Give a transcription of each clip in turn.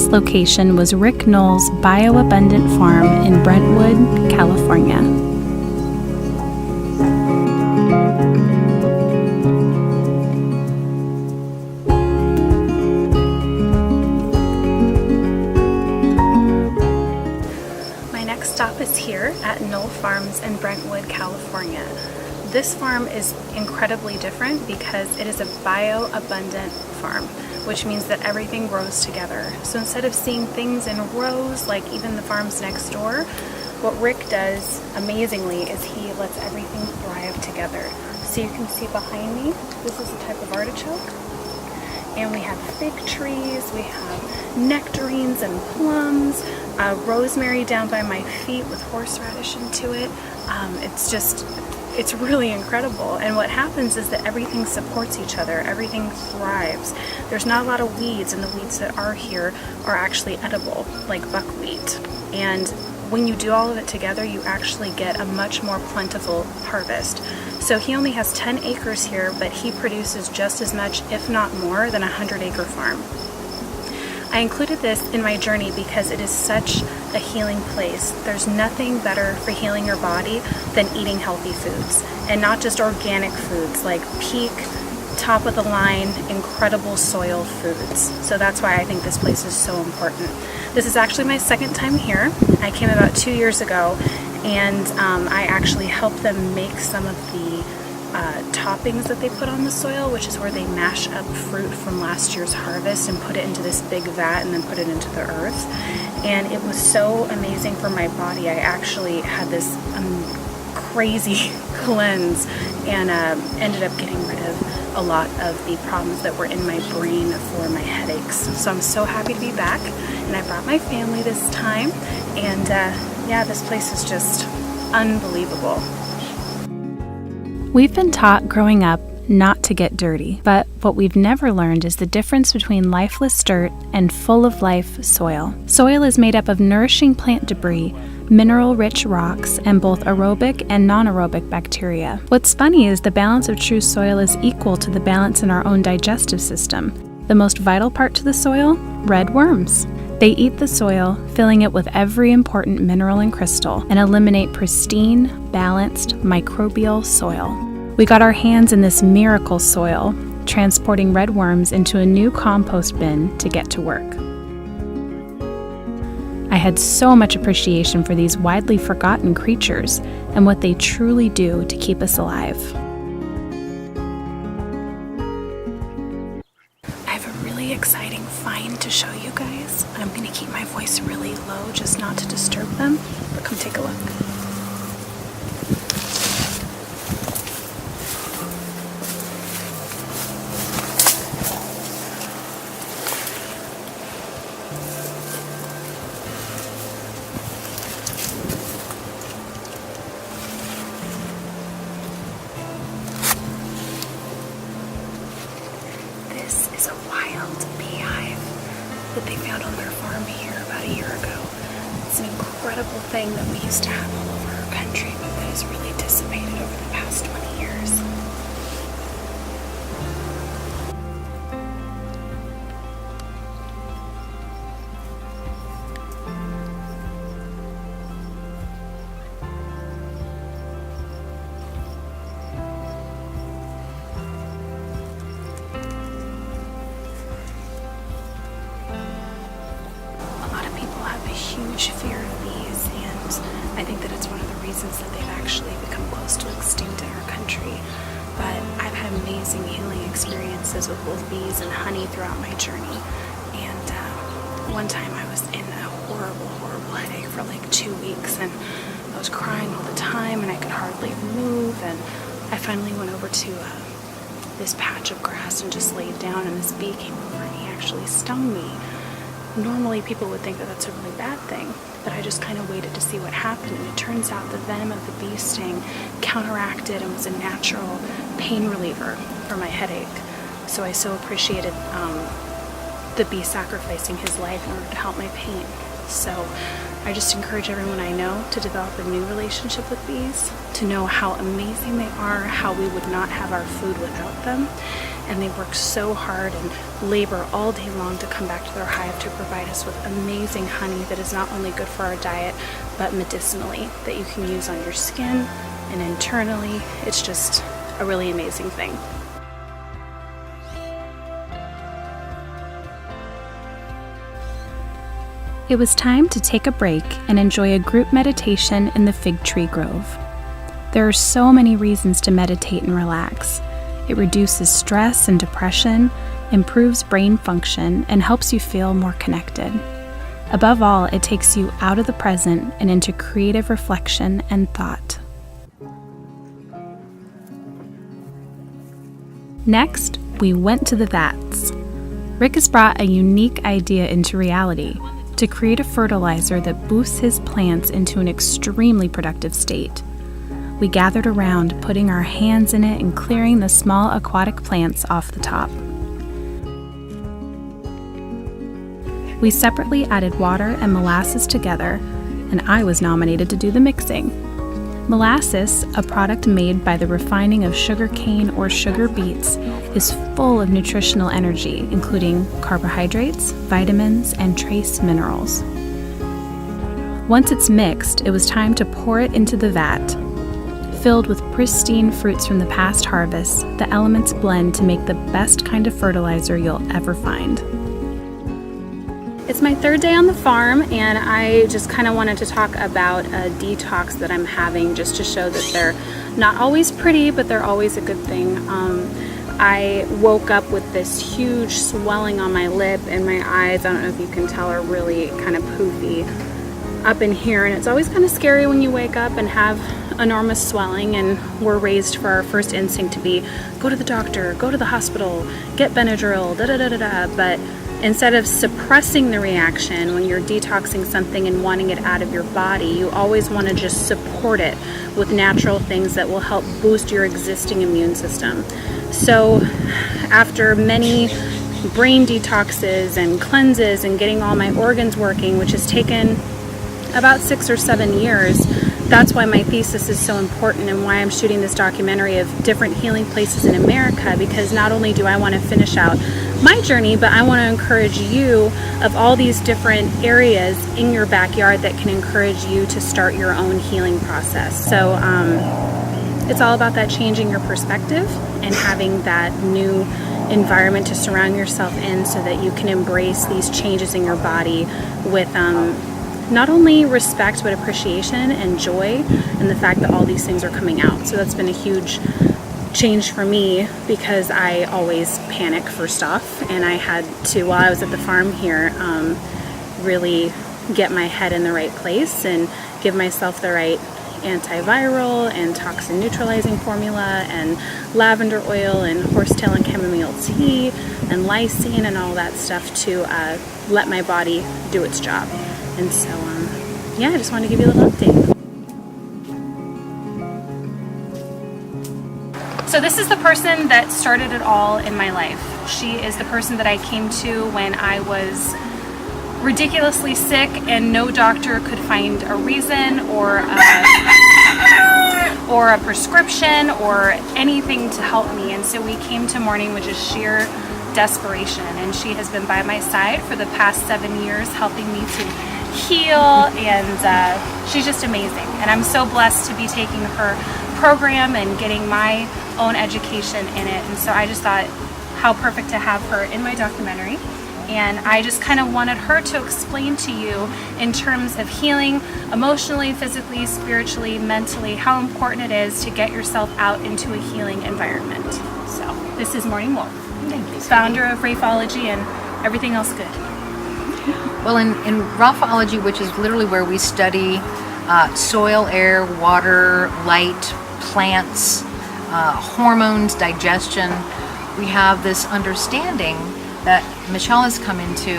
last location was Rick Knoll's Bioabundant Farm in Brentwood, California. My next stop is here at Knoll Farms in Brentwood, California. This farm is incredibly different because it is a bioabundant farm, which means that everything grows together. So instead of seeing things in rows like even the farms next door, what Rick does amazingly is he lets everything thrive together. So you can see behind me, this is a type of artichoke. And we have fig trees, we have nectarines and plums, rosemary down by my feet with horseradish into it. It's really incredible. And what happens is that everything supports each other, everything thrives. There's not a lot of weeds, and the weeds that are here are actually edible, like buckwheat. And when you do all of it together, you actually get a much more plentiful harvest. So he only has 10 acres here, but he produces just as much, if not more, than a 100-acre farm. I included this in my journey because it is such a healing place. There's nothing better for healing your body than eating healthy foods, and not just organic foods like peak, top of the line, incredible soil foods. So that's why I think this place is so important. This is actually my second time here. I came about 2 years ago, and I actually helped them make some of the toppings that they put on the soil, which is where they mash up fruit from last year's harvest and put it into this big vat and then put it into the earth. And it was so amazing for my body. I actually had this crazy cleanse and ended up getting rid of a lot of the problems that were in my brain for my headaches. So I'm so happy to be back, and I brought my family this time, and yeah, this place is just unbelievable. We've been taught growing up not to get dirty, but what we've never learned is the difference between lifeless dirt and full of life soil. Soil is made up of nourishing plant debris, mineral-rich rocks, and both aerobic and non-aerobic bacteria. What's funny is the balance of true soil is equal to the balance in our own digestive system. The most vital part to the soil? Red worms. They eat the soil, filling it with every important mineral and crystal, and eliminate pristine, balanced, microbial soil. We got our hands in this miracle soil, transporting red worms into a new compost bin to get to work. I had so much appreciation for these widely forgotten creatures and what they truly do to keep us alive. I have a really exciting find to show you guys. I'm going to keep my voice really low just not to disturb them, but come take a look. This is a wild beehive that they found on their farm here about a year ago. It's an incredible thing that we used to have all over our country, but that has really dissipated over the past 20 years. Huge fear of bees, and I think that it's one of the reasons that they've actually become close to extinct in our country. But I've had amazing healing experiences with both bees and honey throughout my journey. And one time I was in a horrible headache for like 2 weeks, and I was crying all the time and I could hardly move, and I finally went over to this patch of grass and just laid down, and this bee came over and he actually stung me. Normally people would think that that's a really bad thing, but I just kind of waited to see what happened, and it turns out the venom of the bee sting counteracted and was a natural pain reliever for my headache. So I so appreciated the bee sacrificing his life in order to help my pain. So I just encourage everyone I know to develop a new relationship with bees, to know how amazing they are, how we would not have our food without them. And they work so hard and labor all day long to come back to their hive to provide us with amazing honey that is not only good for our diet, but medicinally, that you can use on your skin and internally. It's just a really amazing thing. It was time to take a break and enjoy a group meditation in the fig tree grove. There are so many reasons to meditate and relax. It reduces stress and depression, improves brain function, and helps you feel more connected. Above all, it takes you out of the present and into creative reflection and thought. Next, we went to the vats. Rick has brought a unique idea into reality: to create a fertilizer that boosts his plants into an extremely productive state. We gathered around, putting our hands in it and clearing the small aquatic plants off the top. We separately added water and molasses together, and I was nominated to do the mixing. Molasses, a product made by the refining of sugar cane or sugar beets, is full of nutritional energy, including carbohydrates, vitamins, and trace minerals. Once it's mixed, it was time to pour it into the vat. Filled with pristine fruits from the past harvest, the elements blend to make the best kind of fertilizer you'll ever find. It's my third day on the farm, and I just kind of wanted to talk about a detox that I'm having, just to show that they're not always pretty, but they're always a good thing. I woke up with this huge swelling on my lip and my eyes. I don't know if you can tell, are really kind of poofy up in here, and it's always kind of scary when you wake up and have enormous swelling, and we're raised for our first instinct to be go to the doctor, go to the hospital, get Benadryl, but instead of suppressing the reaction when you're detoxing something and wanting it out of your body, you always want to just support it with natural things that will help boost your existing immune system. So after many brain detoxes and cleanses and getting all my organs working, which has taken about 6 or 7 years, that's why my thesis is so important and why I'm shooting this documentary of different healing places in America, because not only do I want to finish out my journey, but I want to encourage you of all these different areas in your backyard that can encourage you to start your own healing process. So it's all about that changing your perspective and having that new environment to surround yourself in so that you can embrace these changes in your body with not only respect but appreciation and joy, and the fact that all these things are coming out. So that's been a huge change for me, because I always panic for stuff, and I had to, while I was at the farm here, really get my head in the right place and give myself the right antiviral and toxin neutralizing formula and lavender oil and horsetail and chamomile tea and lysine and all that stuff to let my body do its job. And so, yeah, I just wanted to give you a little update. So this is the person that started it all in my life. She is the person that I came to when I was ridiculously sick and no doctor could find a reason or a prescription or anything to help me. And so we came to Morning with just sheer desperation, and she has been by my side for the past 7 years, helping me to heal, and she's just amazing. And I'm so blessed to be taking her program and getting my own education in it. And so I just thought how perfect to have her in my documentary. And I just kind of wanted her to explain to you in terms of healing emotionally, physically, spiritually, mentally, how important it is to get yourself out into a healing environment. So this is Morning Wolf. Thank you. Founder of Raphology and everything else good. Well, in Raphology, which is literally where we study soil, air, water, light, plants, hormones, digestion, we have this understanding that Michelle has come into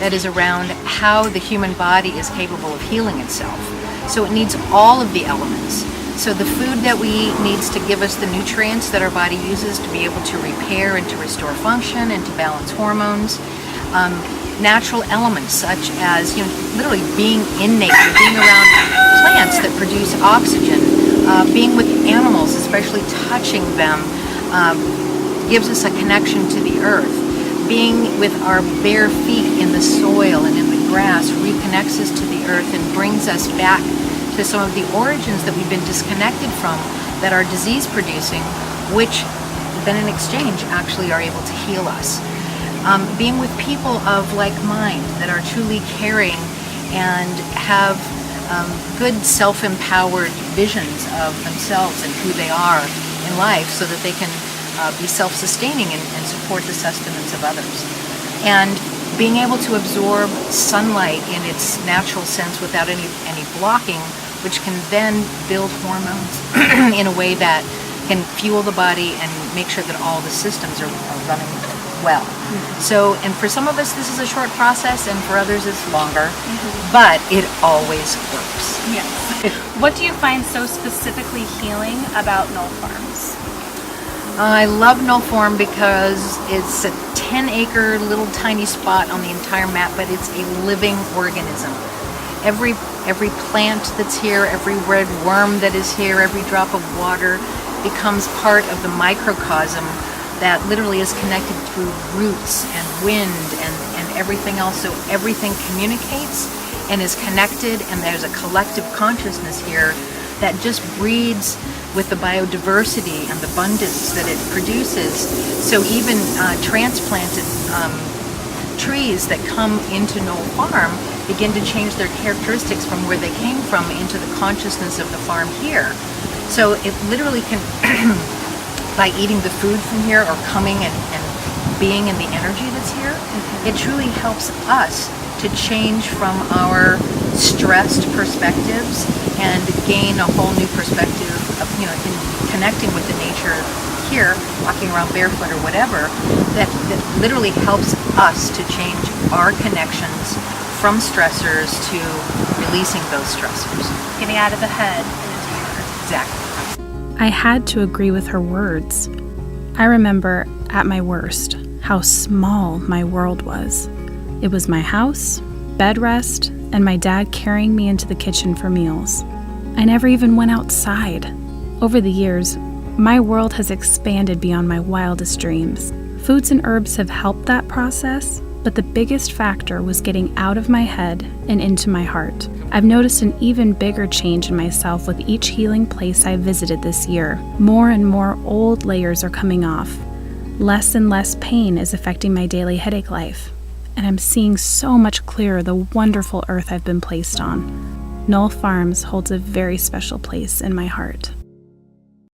that is around how the human body is capable of healing itself. So it needs all of the elements. So the food that we eat needs to give us the nutrients that our body uses to be able to repair and to restore function and to balance hormones. natural elements such as, literally being in nature, being around plants that produce oxygen, being with animals, especially touching them, gives us a connection to the earth. Being with our bare feet in the soil and in the grass reconnects us to the earth and brings us back to some of the origins that we've been disconnected from that are disease producing, which then in exchange actually are able to heal us. Being with people of like mind that are truly caring and have good self-empowered visions of themselves and who they are in life so that they can be self-sustaining and support the sustenance of others. And being able to absorb sunlight in its natural sense without any blocking, which can then build hormones in a way that can fuel the body and make sure that all the systems are running well. So, and for some of us this is a short process, and for others it's longer, but it always works. Yes. What do you find so specifically healing about Knoll Farms? I love Knoll Farm because it's a 10-acre little tiny spot on the entire map, but it's a living organism. Every plant that's here, every red worm that is here, every drop of water becomes part of the microcosm that literally is connected through roots and wind and everything else. So everything communicates and is connected, and there's a collective consciousness here that just breeds with the biodiversity and the abundance that it produces. So even transplanted trees that come into Knoll Farm begin to change their characteristics from where they came from into the consciousness of the farm here. So it literally can, by eating the food from here or coming and being in the energy that's here, it truly helps us to change from our stressed perspectives and gain a whole new perspective of, in connecting with the nature here, walking around barefoot or whatever, that literally helps us to change our connections from stressors to releasing those stressors. Getting out of the head and into the heart. Exactly. I had to agree with her words. I remember at my worst how small my world was. It was my house, bed rest, and my dad carrying me into the kitchen for meals. I never even went outside. Over the years, my world has expanded beyond my wildest dreams. Foods and herbs have helped that process, but the biggest factor was getting out of my head and into my heart. I've noticed an even bigger change in myself with each healing place I've visited this year. More and more old layers are coming off. Less and less pain is affecting my daily headache life, and I'm seeing so much clearer the wonderful earth I've been placed on. Knoll Farms holds a very special place in my heart.